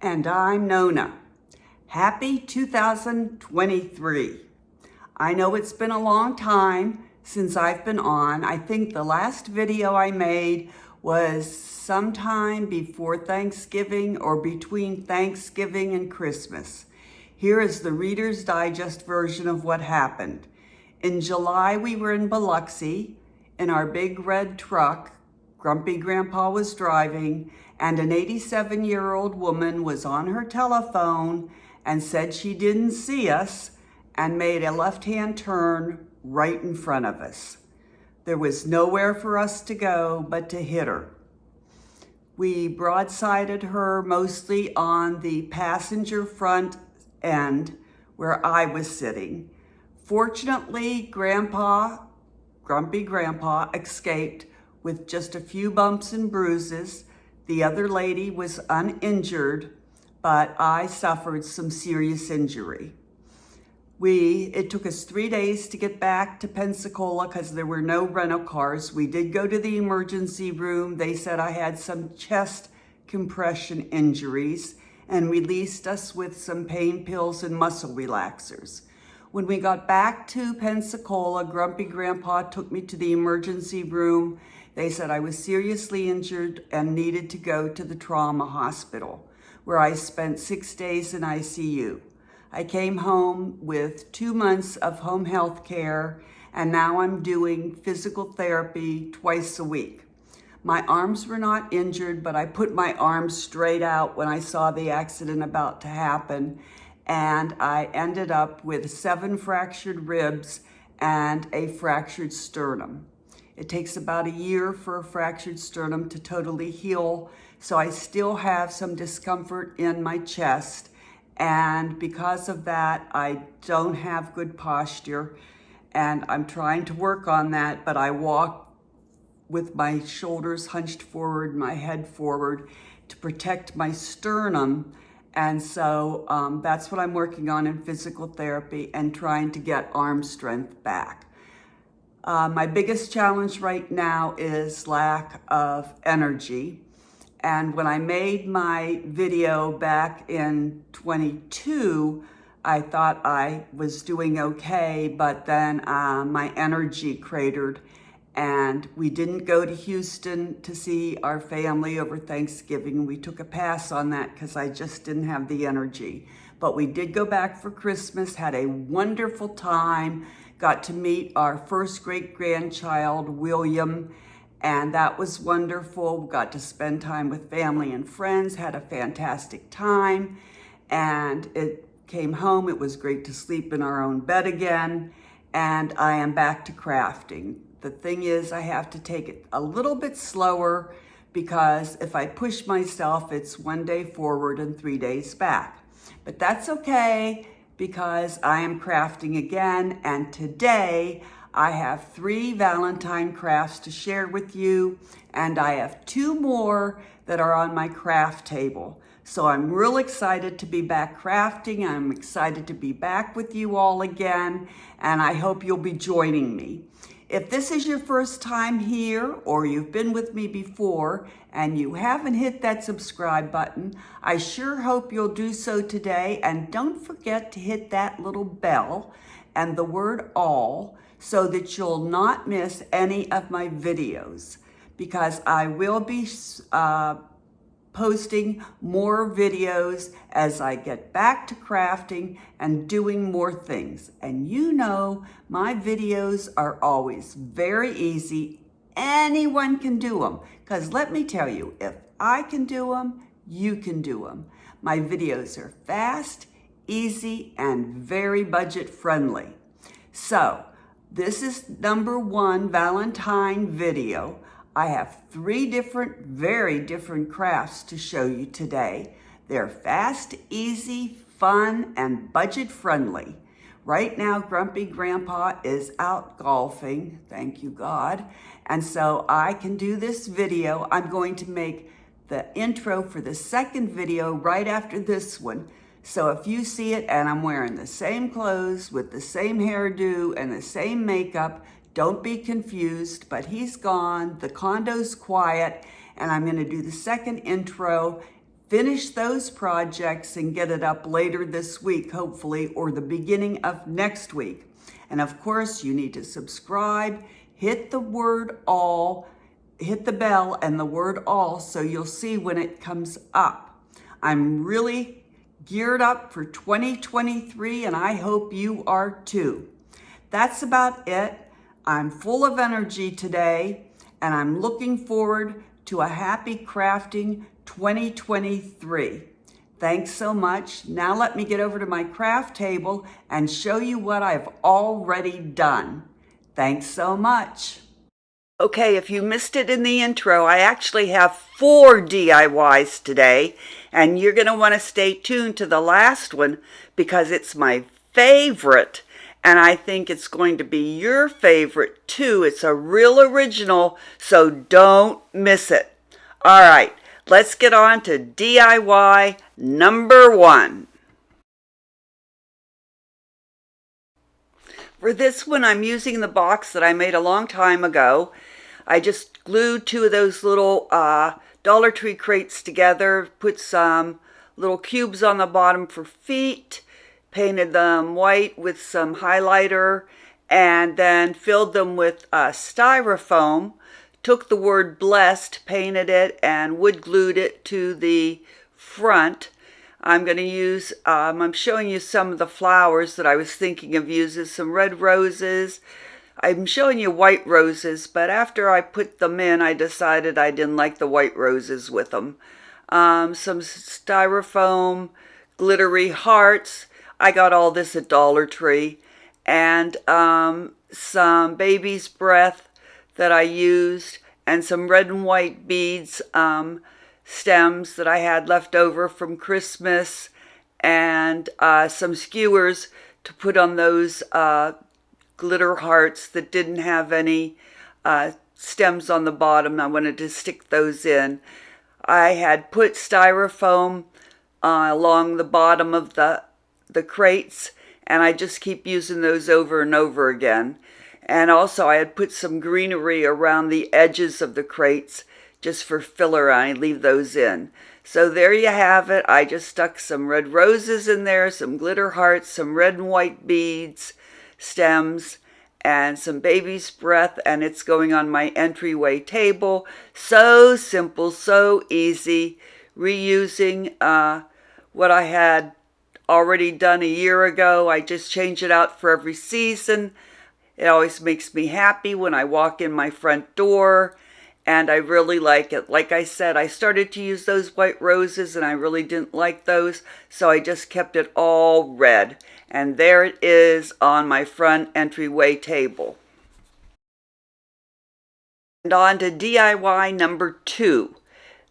And I'm Nona. Happy 2023. I know it's been a long time since I've been on. I think the last video I made was sometime before Thanksgiving or between Thanksgiving and Christmas. Here is the Reader's Digest version of what happened. In July, we were in Biloxi in our big red truck. Grumpy Grandpa was driving, and an 87-year-old woman was on her telephone and said she didn't see us and made a left-hand turn right in front of us. There was nowhere for us to go but to hit her. We broadsided her mostly on the passenger front end where I was sitting. Fortunately, Grumpy Grandpa escaped with just a few bumps and bruises. The other lady was uninjured, but I suffered some serious injury. It took us 3 days to get back to Pensacola because there were no rental cars. We did go to the emergency room. They said I had some chest compression injuries and released us with some pain pills and muscle relaxers. When we got back to Pensacola, Grumpy Grandpa took me to the emergency room. They said I was seriously injured and needed to go to the trauma hospital, where I spent 6 days in ICU. I came home with 2 months of home health care, and now I'm doing physical therapy twice a week. My arms were not injured, but I put my arms straight out when I saw the accident about to happen, and I ended up with 7 fractured ribs and a fractured sternum. It takes about a year for a fractured sternum to totally heal, so I still have some discomfort in my chest, and because of that, I don't have good posture, and I'm trying to work on that, but I walk with my shoulders hunched forward, my head forward to protect my sternum. And so that's what I'm working on in physical therapy and trying to get arm strength back. My biggest challenge right now is lack of energy. And when I made my video back in 22, I thought I was doing okay, but then my energy cratered. And we didn't go to Houston to see our family over Thanksgiving. We took a pass on that because I just didn't have the energy. But we did go back for Christmas, had a wonderful time, got to meet our first great-grandchild, William, and that was wonderful. We got to spend time with family and friends, had a fantastic time, and it came home. It was great to sleep in our own bed again, and I am back to crafting. The thing is, I have to take it a little bit slower because if I push myself, it's 1 day forward and 3 days back. But that's okay because I am crafting again, and today I have 3 Valentine crafts to share with you, and I have 2 more that are on my craft table. So I'm real excited to be back crafting. I'm excited to be back with you all again, and I hope you'll be joining me. If this is your first time here, or you've been with me before and you haven't hit that subscribe button, I sure hope you'll do so today. And don't forget to hit that little bell and the word all so that you'll not miss any of my videos, because I will be posting more videos as I get back to crafting and doing more things. And you know, my videos are always very easy. Anyone can do them, because let me tell you, if I can do them, you can do them. My videos are fast, easy, and very budget friendly. So this is number 1 Valentine video. I have 3 very different crafts to show you today. They're fast, easy, fun, and budget friendly. Right now, Grumpy Grandpa is out golfing, thank you God. And so I can do this video. I'm going to make the intro for the second video right after this one. So if you see it and I'm wearing the same clothes with the same hairdo and the same makeup, don't be confused, but he's gone, the condo's quiet, and I'm gonna do the second intro finish those projects and get it up later this week, hopefully, or the beginning of next week. And of course, you need to subscribe, hit the word all, hit the bell and the word all so you'll see when it comes up. I'm really geared up for 2023 and I hope you are too. That's about it. I'm full of energy today and I'm looking forward to a happy crafting 2023. Thanks so much. Now let me get over to my craft table and show you what I've already done. Thanks so much. Okay, if you missed it in the intro, I actually have 4 DIYs today, and you're going to want to stay tuned to the last one because it's my favorite, and I think it's going to be your favorite too. It's a real original, so don't miss it. All right, let's get on to DIY number 1. For this one, I'm using the box that I made a long time ago. I just glued 2 of those little Dollar Tree crates together, put some little cubes on the bottom for feet, painted them white with some highlighter, and then filled them with styrofoam, took the word blessed, painted it, and wood glued it to the front. I'm going to use, I'm showing you some of the flowers that I was thinking of using, some red roses. I'm showing you white roses, but after I put them in, I decided I didn't like the white roses with them. Some styrofoam, glittery hearts. I got all this at Dollar Tree. And some baby's breath that I used, and some red and white beads, stems that I had left over from Christmas, and some skewers to put on those glitter hearts that didn't have any stems on the bottom. I wanted to stick those in. I had put styrofoam along the bottom of the crates, and I just keep using those over and over again. And also I had put some greenery around the edges of the crates just for filler, and I leave those in. So there you have it. I just stuck some red roses in there, some glitter hearts, some red and white beads, stems, and some baby's breath, and it's going on my entryway table. So simple, so easy, reusing what I had already done a year ago. I just change it out for every season. It always makes me happy when I walk in my front door, and I really like it. Like I said, I started to use those white roses and I really didn't like those, so I just kept it all red. And there it is on my front entryway table. And on to DIY number 2.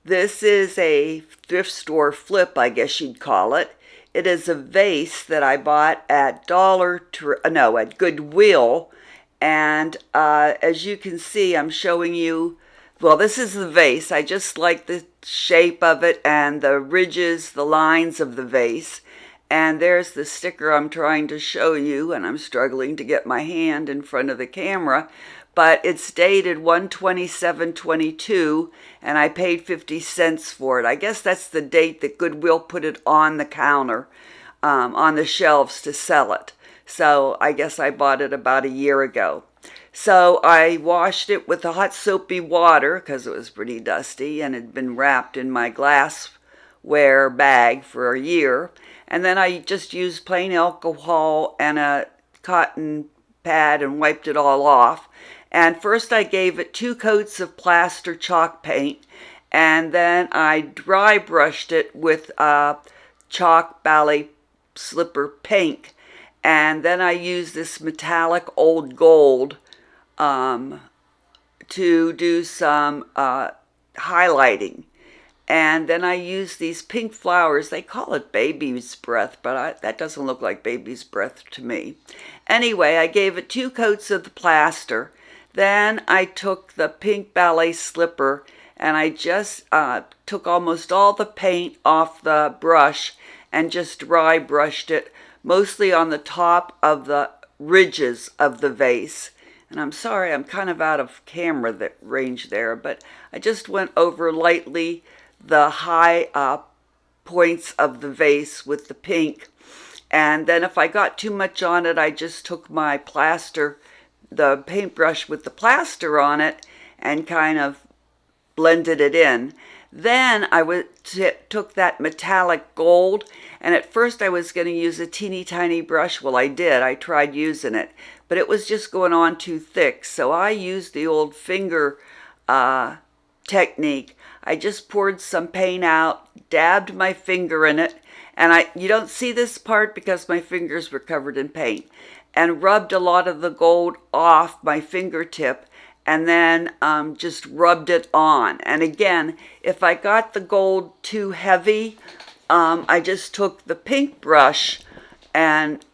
This is a thrift store flip, I guess you'd call it. It is a vase that I bought at at Goodwill. And as you can see, I'm showing you, well, this is the vase. I just like the shape of it and the ridges, the lines of the vase. And there's the sticker I'm trying to show you, and I'm struggling to get my hand in front of the camera. But it's dated 1/27/22, and I paid 50 cents for it. I guess that's the date that Goodwill put it on the counter, on the shelves to sell it. So I guess I bought it about a year ago. So I washed it with the hot soapy water because it was pretty dusty and had been wrapped in my glassware bag for a year. And then I just used plain alcohol and a cotton pad and wiped it all off. And first I gave it 2 coats of plaster chalk paint, and then I dry brushed it with chalk ballet slipper pink. And then I used this metallic old gold to do some highlighting. And then I used these pink flowers. They call it baby's breath, but that doesn't look like baby's breath to me. Anyway, I gave it 2 coats of the plaster. Then I took the pink ballet slipper and I just took almost all the paint off the brush and just dry brushed it, mostly on the top of the ridges of the vase. And I'm sorry, I'm kind of out of camera range there, but I just went over lightly the high points of the vase with the pink. And then if I got too much on it, I just took my plaster, the paintbrush with the plaster on it, and kind of blended it in. Then I took that metallic gold, and at first I was going to use a teeny tiny brush. Well, I did. I tried using it, but it was just going on too thick. So I used the old finger technique. I just poured some paint out, dabbed my finger in it, and you don't see this part because my fingers were covered in paint, and rubbed a lot of the gold off my fingertip, and then just rubbed it on. And again, if I got the gold too heavy, I just took the pink brush and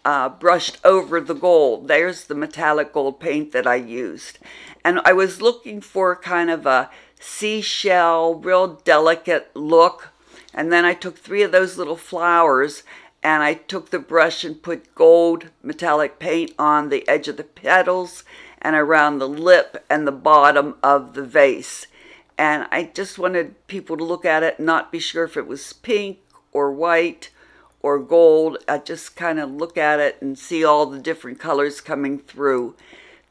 brushed over the gold. There's the metallic gold paint that I used. And I was looking for kind of a seashell, real delicate look. And then I took 3 of those little flowers, and I took the brush and put gold metallic paint on the edge of the petals and around the lip and the bottom of the vase. And I just wanted people to look at it and not be sure if it was pink or white or gold. I just kind of look at it and see all the different colors coming through.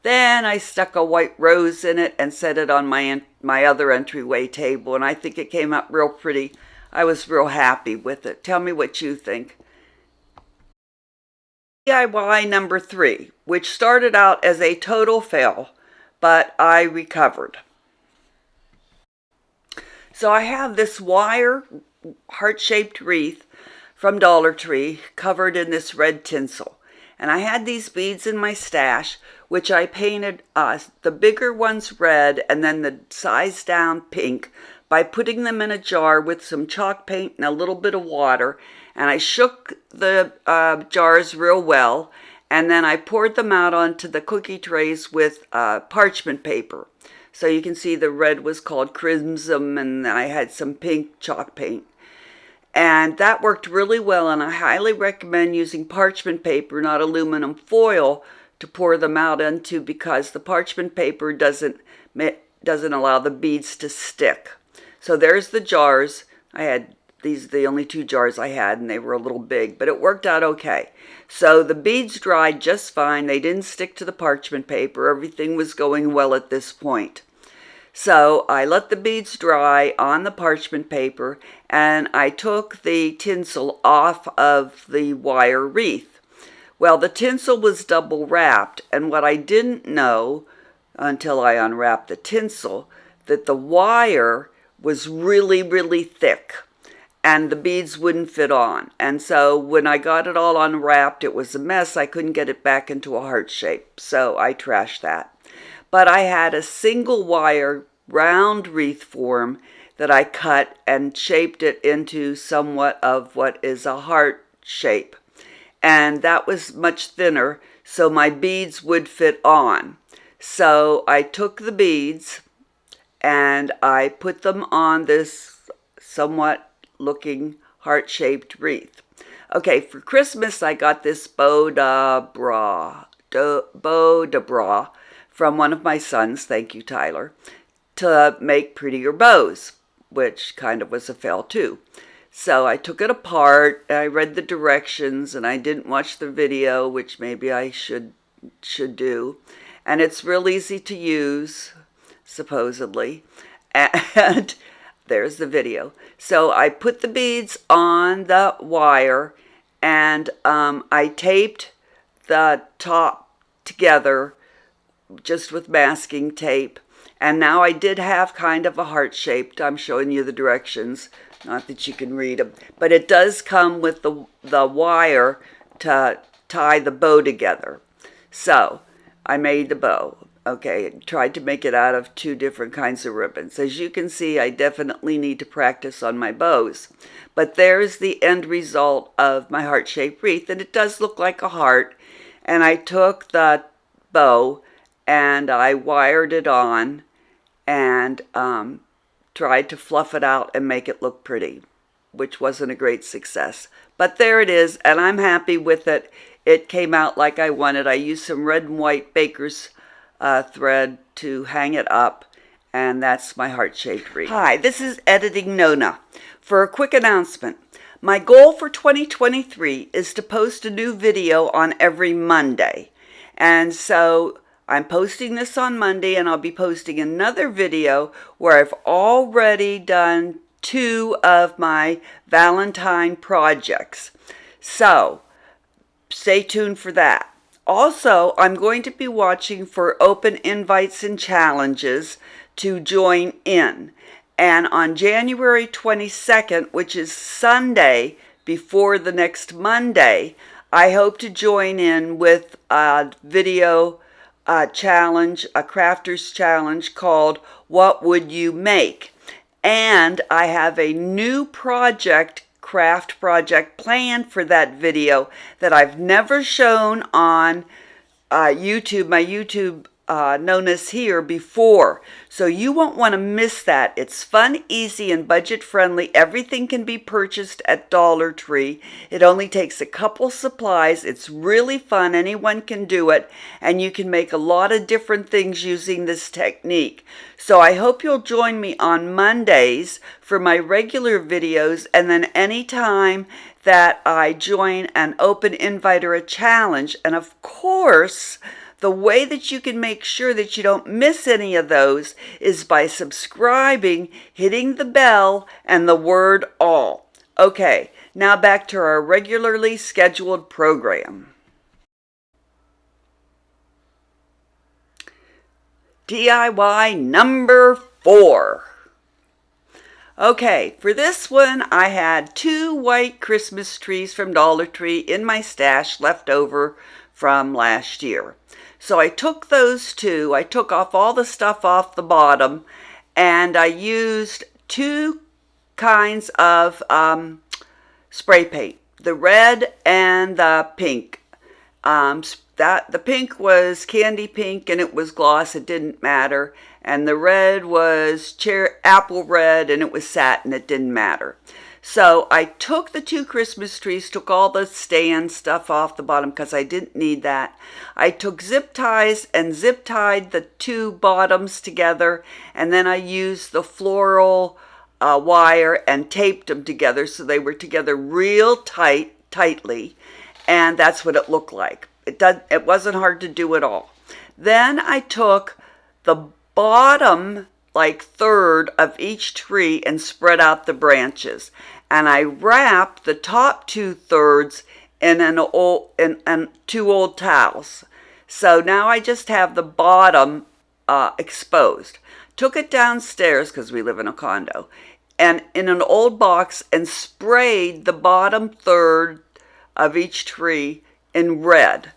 Then I stuck a white rose in it and set it on my other entryway table, and I think it came out real pretty. I was real happy with it. Tell me what you think. DIY number 3, which started out as a total fail, but I recovered. So I have this wire heart-shaped wreath from Dollar Tree covered in this red tinsel. And I had these beads in my stash, which I painted the bigger ones red and then the size down pink by putting them in a jar with some chalk paint and a little bit of water. And I shook the jars real well, and then I poured them out onto the cookie trays with parchment paper. So you can see the red was called crimson, and I had some pink chalk paint. And that worked really well, and I highly recommend using parchment paper, not aluminum foil, to pour them out into, because the parchment paper doesn't allow the beads to stick. So there's the jars. I had these, the only 2 jars I had, and they were a little big, but it worked out okay. So the beads dried just fine. They didn't stick to the parchment paper. Everything was going well at this point. So I let the beads dry on the parchment paper, and I took the tinsel off of the wire wreath. Well, the tinsel was double wrapped, and what I didn't know until I unwrapped the tinsel, that the wire was really, really thick, and the beads wouldn't fit on. And so when I got it all unwrapped, it was a mess. I couldn't get it back into a heart shape, so I trashed that. But I had a single wire round wreath form that I cut and shaped it into somewhat of what is a heart shape. And that was much thinner, so my beads would fit on. So I took the beads and I put them on this somewhat looking heart-shaped wreath. Okay, for Christmas I got this bow de bras from one of my sons, thank you Tyler, to make prettier bows, which kind of was a fail too. So I took it apart, I read the directions, and I didn't watch the video, which maybe I should do. And it's real easy to use, supposedly. And there's the video. So I put the beads on the wire, and I taped the top together just with masking tape. And now I did have kind of a heart-shaped. I'm showing you the directions. Not that you can read them, but it does come with the wire to tie the bow together. So I made the bow. Okay, tried to make it out of 2 different kinds of ribbons. As you can see, I definitely need to practice on my bows. But there's the end result of my heart-shaped wreath, and it does look like a heart. And I took the bow and I wired it on and tried to fluff it out and make it look pretty, which wasn't a great success. But there it is, and I'm happy with it. It came out like I wanted. I used some red and white baker's thread to hang it up, and that's my heart-shaped wreath. Hi, this is Editing Nona. For a quick announcement, My goal for 2023 is to post a new video on every Monday. And so I'm posting this on Monday, and I'll be posting another video where I've already done 2 of my Valentine projects. So stay tuned for that. Also, I'm going to be watching for open invites and challenges to join in. And on January 22nd, which is Sunday before the next Monday, I hope to join in with a video challenge, a crafter's challenge called What Would You Make? And I have a new craft project planned for that video that I've never shown on YouTube, my YouTube known as here before. So you won't want to miss that. It's fun, easy, and budget friendly. Everything can be purchased at Dollar Tree. It only takes a couple supplies. It's really fun. Anyone can do it. And you can make a lot of different things using this technique. So I hope you'll join me on Mondays for my regular videos, and then anytime that I join an open invite or a challenge. And of course, the way that you can make sure that you don't miss any of those is by subscribing, hitting the bell, and the word all. Okay, now back to our regularly scheduled program. DIY number 4. Okay, for this one, I had 2 white Christmas trees from Dollar Tree in my stash left over from last year. So I took those 2, I took off all the stuff off the bottom, and I used 2 kinds of spray paint, the red and the pink. The pink was candy pink and it was gloss, it didn't matter. And the red was apple red and it was satin, it didn't matter. So I took the 2 Christmas trees, took all the stand stuff off the bottom because I didn't need that. I took zip ties and zip tied the 2 bottoms together, and then I used the floral wire and taped them together so they were together real tightly, and that's what it looked like. It wasn't hard to do at all. Then I took the bottom third of each tree and spread out the branches, and I wrapped the top 2/3 in 2 old towels. So now I just have the bottom exposed. Took it downstairs because we live in a condo, and in an old box, and sprayed the bottom third of each tree in red.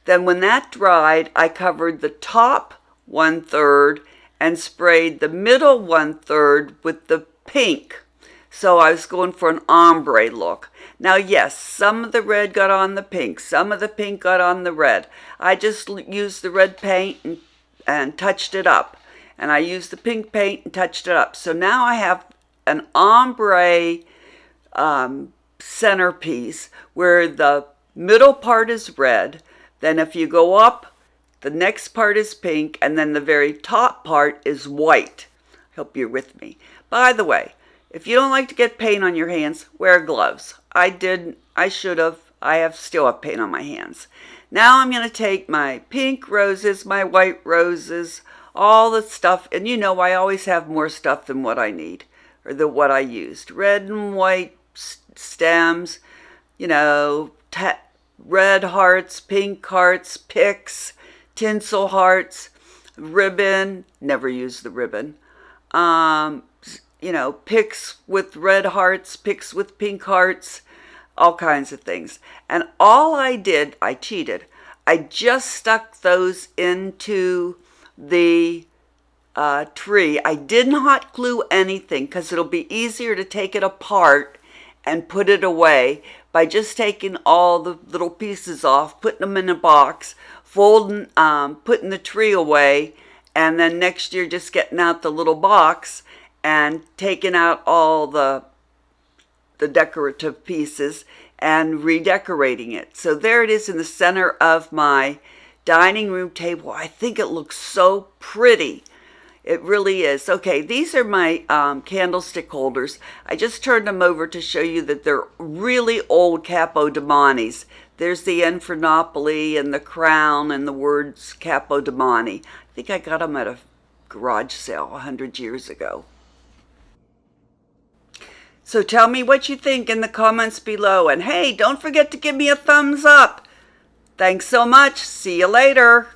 Then when that dried, I covered the top 1/3 and sprayed the middle 1/3 with the pink. So I was going for an ombre look. Now, yes, some of the red got on the pink, some of the pink got on the red. I just used the red paint and touched it up. And I used the pink paint and touched it up. So now I have an ombre centerpiece where the middle part is red. Then if you go up, the next part is pink, and then the very top part is white. I hope you're with me. By the way, if you don't like to get paint on your hands, wear gloves. I didn't. I should have. Still have paint on my hands. Now I'm going to take my pink roses, my white roses, all the stuff, and you know I always have more stuff than what I need, or than what I used. Red and white stems, red hearts, pink hearts, picks, tinsel hearts, ribbon, never use the ribbon, picks with red hearts, picks with pink hearts, all kinds of things. And all I did, I cheated. I just stuck those into the tree. I didn't hot glue anything because it'll be easier to take it apart and put it away by just taking all the little pieces off, putting them in a box, folding, putting the tree away, and then next year just getting out the little box and taking out all the decorative pieces and redecorating it. So there it is in the center of my dining room table. I think it looks so pretty. It really is. Okay, these are my candlestick holders. I just turned them over to show you that they're really old Capodemoni's. There's the Infernopoli and the crown and the words Capodemoni. I think I got them at a garage sale 100 years ago. So tell me what you think in the comments below. And hey, don't forget to give me a thumbs up. Thanks so much. See you later.